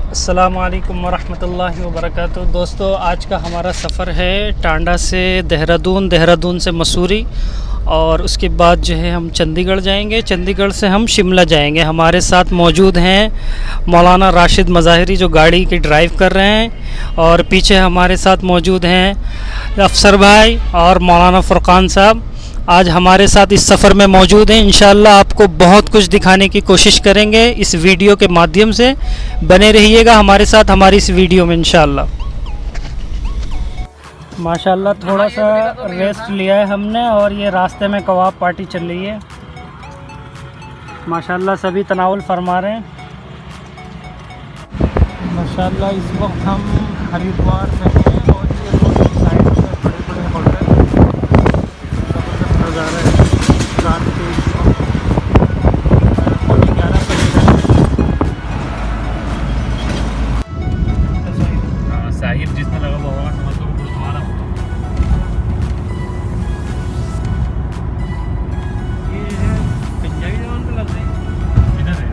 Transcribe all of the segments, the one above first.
अस्सलामु अलैकुम वरहमतुल्लाहि वबरकातुहू। दोस्तों, आज का हमारा सफ़र है टांडा से देहरादून, देहरादून से मसूरी और उसके बाद जो है हम चंडीगढ़ जाएंगे। चंडीगढ़ से हम शिमला जाएंगे। हमारे साथ मौजूद हैं मौलाना राशिद मज़ाहिरी जो गाड़ी की ड्राइव कर रहे हैं, और पीछे हमारे साथ मौजूद हैं अफसर भाई और मौलाना फ़ुरक़ान साहब। आज हमारे साथ इस सफ़र में मौजूद हैं। इंशाअल्लाह आपको बहुत कुछ दिखाने की कोशिश करेंगे इस वीडियो के माध्यम से। बने रहिएगा हमारे साथ हमारी इस वीडियो में इंशाअल्लाह। माशाअल्लाह थोड़ा सा रेस्ट लिया है हमने और ये रास्ते में कबाब पार्टी चल रही है। माशाअल्लाह सभी तनावुल फरमा रहे हैं। माशाअल्लाह इस वक्त हम हरिद्वार में हैं और ये रोड की साइड में बड़े बड़े होटल, ज़बरदस्त नज़ारा है। रात के पौने 11 साहिब जिसमें लगा हुआ होगा समझ लो गुरुद्वारा होगा। ये है पंजाबी जवान पे लग रही है इधर है।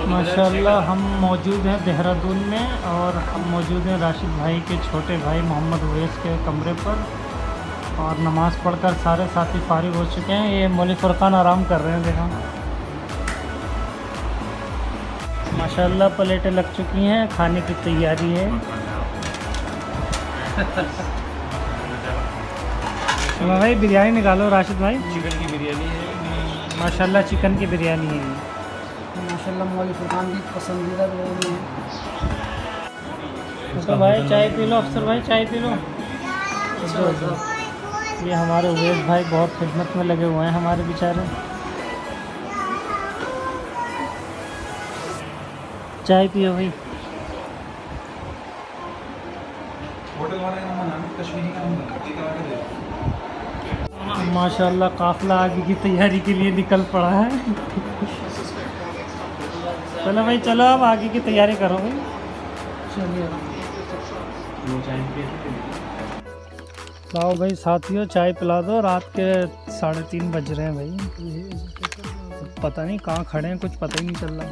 माशाअल्लाह हम मौजूद हैं देहरादून में और हम मौजूद हैं राशिद भाई के छोटे भाई मोहम्मद उवैस के कमरे पर, और नमाज़ पढ़कर सारे साथी फारिग हो चुके हैं। ये मौलवी फ़ुरक़ान आराम कर रहे हैं। देखो माशाअल्लाह प्लेटें लग चुकी हैं, खाने की तैयारी है। भाई बिरयानी निकालो राशिद भाई। चिकन की बिरयानी है माशाअल्लाह चिकन की बिरयानी है। माशाल्लाह मौलवी फ़ुरक़ान की पसंदीदा बिरयानी है। तो भाई चाय पी लो, अफसर भाई चाय पी लो। ये हमारे उवैस भाई बहुत खिदमत में लगे हुए हैं हमारे बेचारे। चाय पियो भाई। होटल वाले का नाम कश्मीरी का नाम माशाअल्लाह काफ़िला आगे की तैयारी के लिए निकल पड़ा है। चलो भाई चलो, अब आगे की तैयारी करो भाई। चलिए लाओ भाई साथियों चाय पिला दो। रात के 3:30 बज रहे हैं भाई। पता नहीं कहाँ खड़े हैं, कुछ पता ही नहीं चल रहा।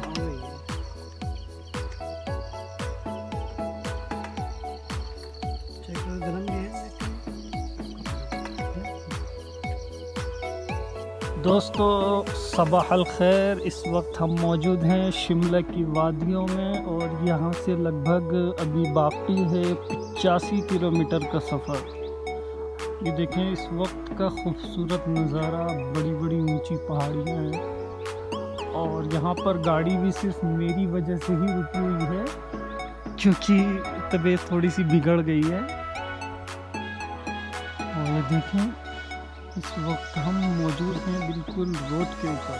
दोस्तों सबाह अल खैर। इस वक्त हम मौजूद हैं शिमला की वादियों में और यहाँ से लगभग अभी बाकी है 85 किलोमीटर का सफ़र। ये देखें इस वक्त का खूबसूरत नज़ारा, बड़ी बड़ी ऊंची पहाड़ियाँ हैं और यहाँ पर गाड़ी भी सिर्फ मेरी वजह से ही रुकी हुई है क्योंकि तबीयत थोड़ी सी बिगड़ गई है। और ये देखें इस वक्त हम मौजूद हैं बिल्कुल रोड के ऊपर।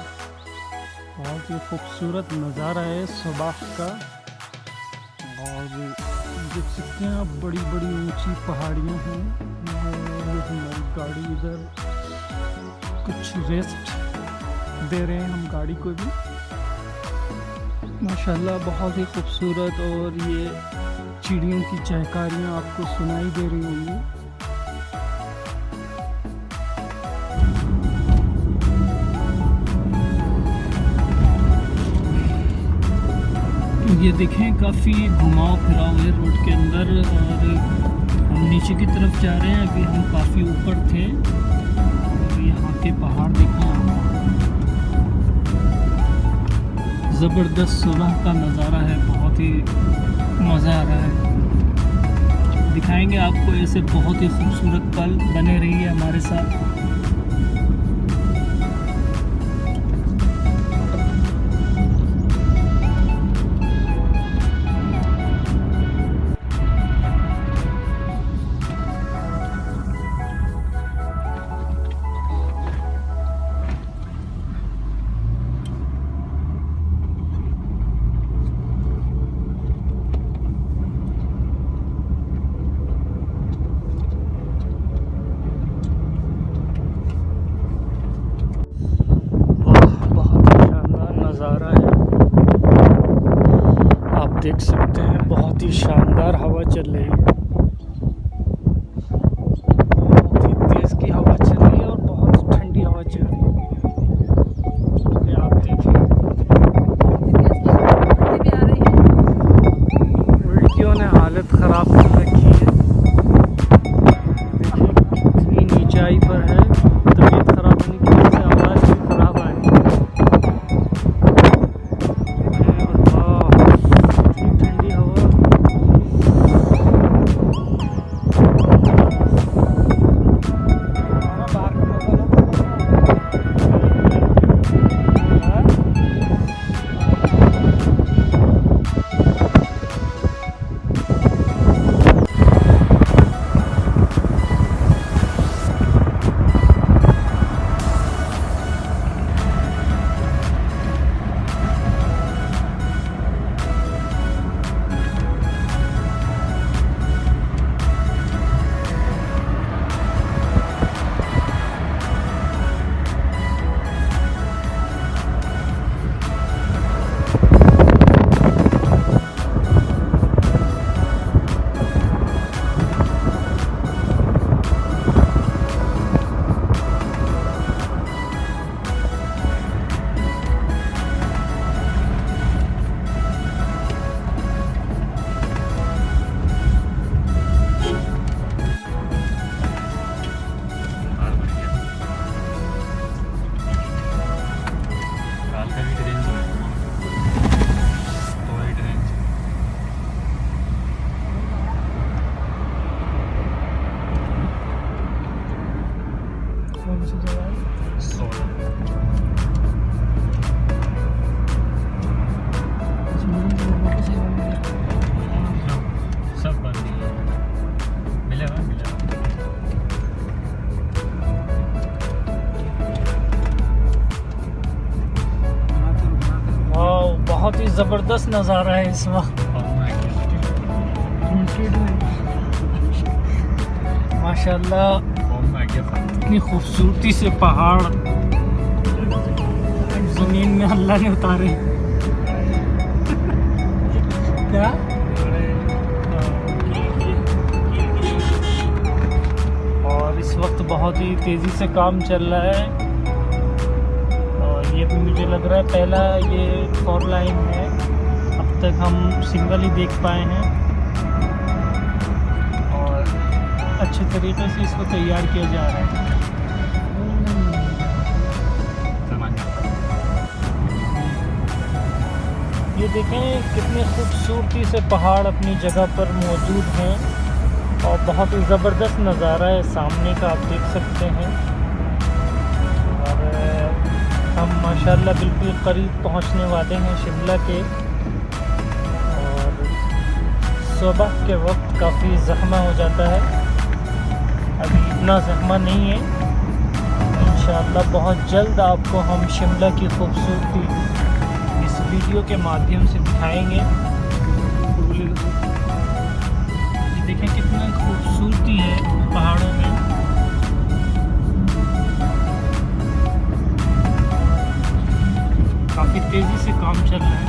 बहुत ही खूबसूरत नज़ारा है सुबह का, और देख सकते हैं आप बड़ी बड़ी ऊंची पहाड़ियाँ हैं। ये हमारी गाड़ी इधर कुछ रेस्ट दे रहे हैं हम गाड़ी को भी। माशाल्लाह बहुत ही खूबसूरत, और ये चिड़ियों की चहकारियाँ आपको सुनाई दे रही होंगी। ये देखें काफ़ी घुमाव फिराव है रोड के अंदर, और हम नीचे की तरफ जा रहे हैं। अभी हम काफ़ी ऊपर थे और यहाँ के पहाड़ देखें आप। ज़बरदस्त सुबह का नज़ारा है, बहुत ही मज़ा आ रहा है। दिखाएंगे आपको ऐसे बहुत ही खूबसूरत पल। बने रहिए हमारे साथ। देख सकते हैं बहुत ही शानदार हवा चल रही है। बहुत ही तेज़ की हवा चल रही है और बहुत ठंडी हवा चल रही है। ये आप देखिए ज़बरदस्त नज़ारा है इस वक्त। माशाल्लाह इतनी खूबसूरती से पहाड़ ज़मीन में अल्लाह ने उतारे। क्या और इस वक्त बहुत ही तेज़ी से काम चल रहा है। और ये भी मुझे लग रहा है पहला ये 4 लाइन है, अब तक हम सिंगल ही देख पाए हैं। और अच्छे तरीके से इसको तैयार किया जा रहा है। ये देखें कितनी खूबसूरती से पहाड़ अपनी जगह पर मौजूद हैं और बहुत ही ज़बरदस्त नज़ारा है सामने का, आप देख सकते हैं। और हम माशाल्लाह बिल्कुल करीब पहुंचने वाले हैं शिमला के। और सुबह के वक्त काफ़ी ज़हमा हो जाता है, अभी इतना ज़हमा नहीं है। इंशाअल्लाह बहुत जल्द आपको हम शिमला की खूबसूरती इस वीडियो के माध्यम से दिखाएंगे। देखें कितना खूबसूरती है पहाड़ों में। काफ़ी तेज़ी से काम चल रहा है।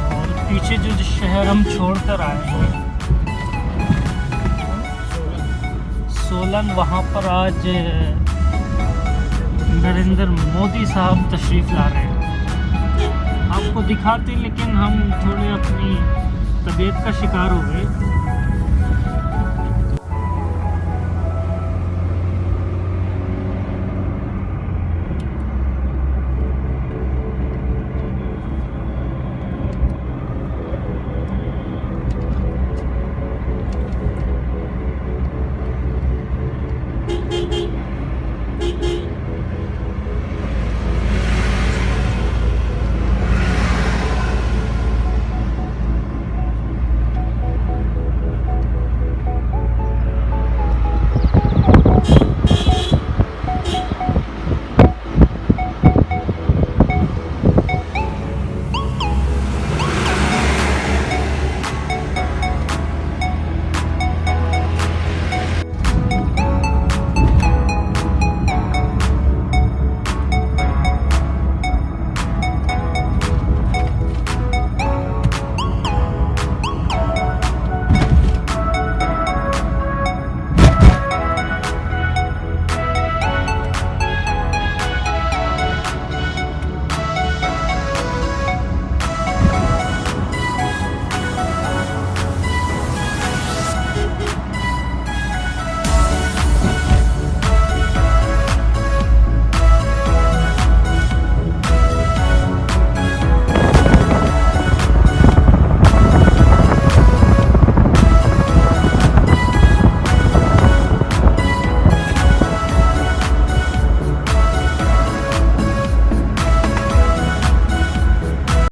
और पीछे जो शहर हम छोड़कर आए हैं सोलन, वहाँ पर आज नरेंद्र मोदी साहब तशरीफ़ ला रहे हैं। आपको दिखाते लेकिन हम थोड़े अपनी तबीयत का शिकार हो गए।